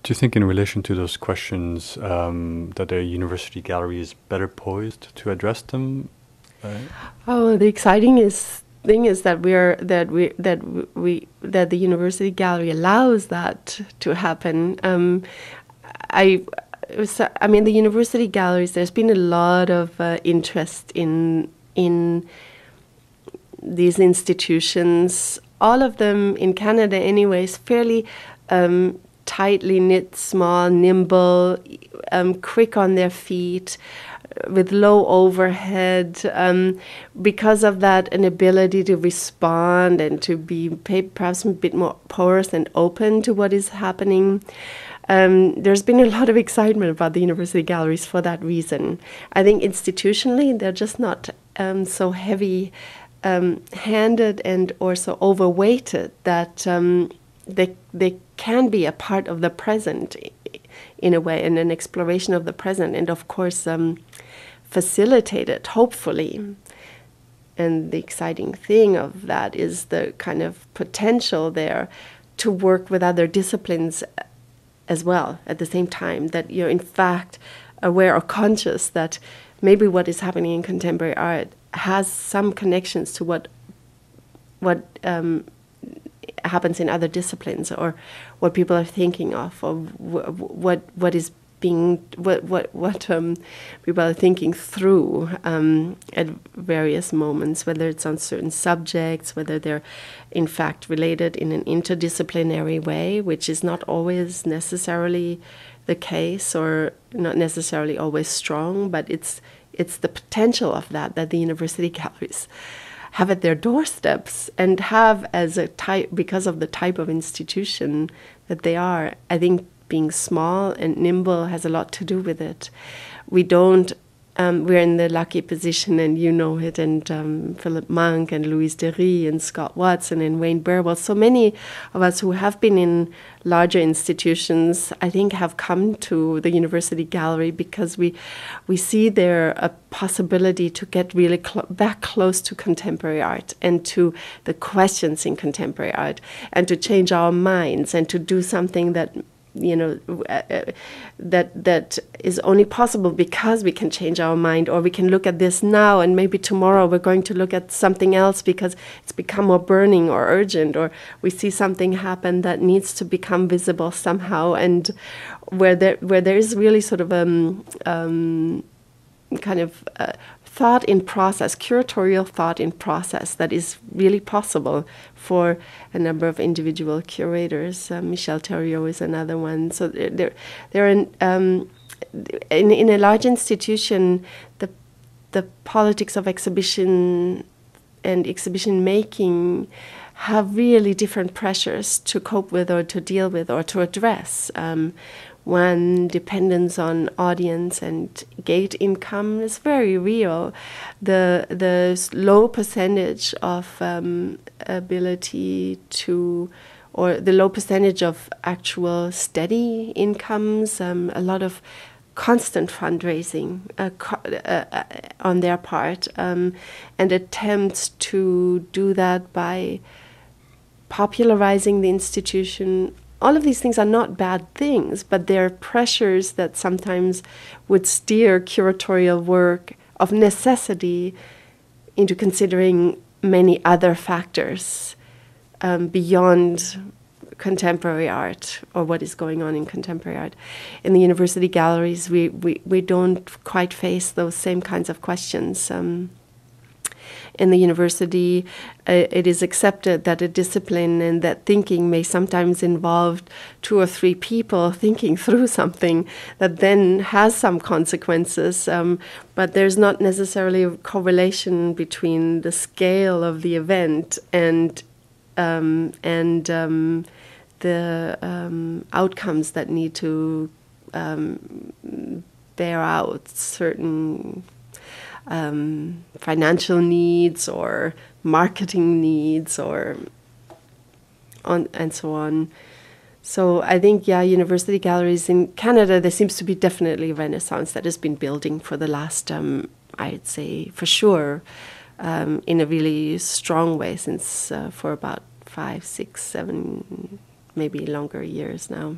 Do you think in relation to those questions that the university gallery is better poised to address them? Oh, the exciting thing is that the university gallery allows that to happen. I mean, the university galleries. There's been a lot of interest in these institutions. All of them in Canada, anyways, fairly tightly knit, small, nimble, quick on their feet, with low overhead. Because of that, an ability to respond and to be perhaps a bit more porous and open to what is happening. There's been a lot of excitement about the university galleries for that reason. I think institutionally, they're just not so heavy handed and or so overweighted that they can be a part of the present in a way, and an exploration of the present, and of course facilitate it, hopefully. And the exciting thing of that is the kind of potential there to work with other disciplines as well at the same time, that you're in fact aware or conscious that maybe what is happening in contemporary art has some connections to what happens in other disciplines, or what people are thinking of, or what is being what people are thinking through at various moments, whether it's on certain subjects, whether they're in fact related in an interdisciplinary way, which is not always necessarily the case, or not necessarily always strong, but it's the potential of that the university galleries have at their doorsteps, and have as a type, because of the type of institution that they are. I think being small and nimble has a lot to do with it. We don't, we're in the lucky position, and you know it, and Philip Monk and Louise Derry and Scott Watson and Wayne Burwell, so many of us who have been in larger institutions, I think, have come to the university gallery because we see there a possibility to get really back close to contemporary art and to the questions in contemporary art, and to change our minds, and to do something that that is only possible because we can change our mind, or we can look at this now and maybe tomorrow we're going to look at something else because it's become more burning or urgent, or we see something happen that needs to become visible somehow, and where there is really sort of kind of thought in process, curatorial thought in process that is really possible for a number of individual curators. Michel Thériault is another one. So they're in a large institution, the politics of exhibition and exhibition making have really different pressures to cope with, or to deal with, or to address. One, dependence on audience and gate income is very real. The low percentage of ability to, or the low percentage of actual steady incomes, a lot of constant fundraising on their part, and attempts to do that by popularizing the institution. All of these things are not bad things, but they're pressures that sometimes would steer curatorial work of necessity into considering many other factors beyond contemporary art, or what is going on in contemporary art. In the university galleries, we don't quite face those same kinds of questions. In the university, it is accepted that a discipline and that thinking may sometimes involve 2 or 3 people thinking through something that then has some consequences, but there's not necessarily a correlation between the scale of the event and the outcomes that need to bear out certain financial needs or marketing needs, or and so on. So I think, university galleries in Canada, there seems to be definitely a renaissance that has been building for the last, I'd say for sure, in a really strong way since for about 5, 6, 7, maybe longer years now.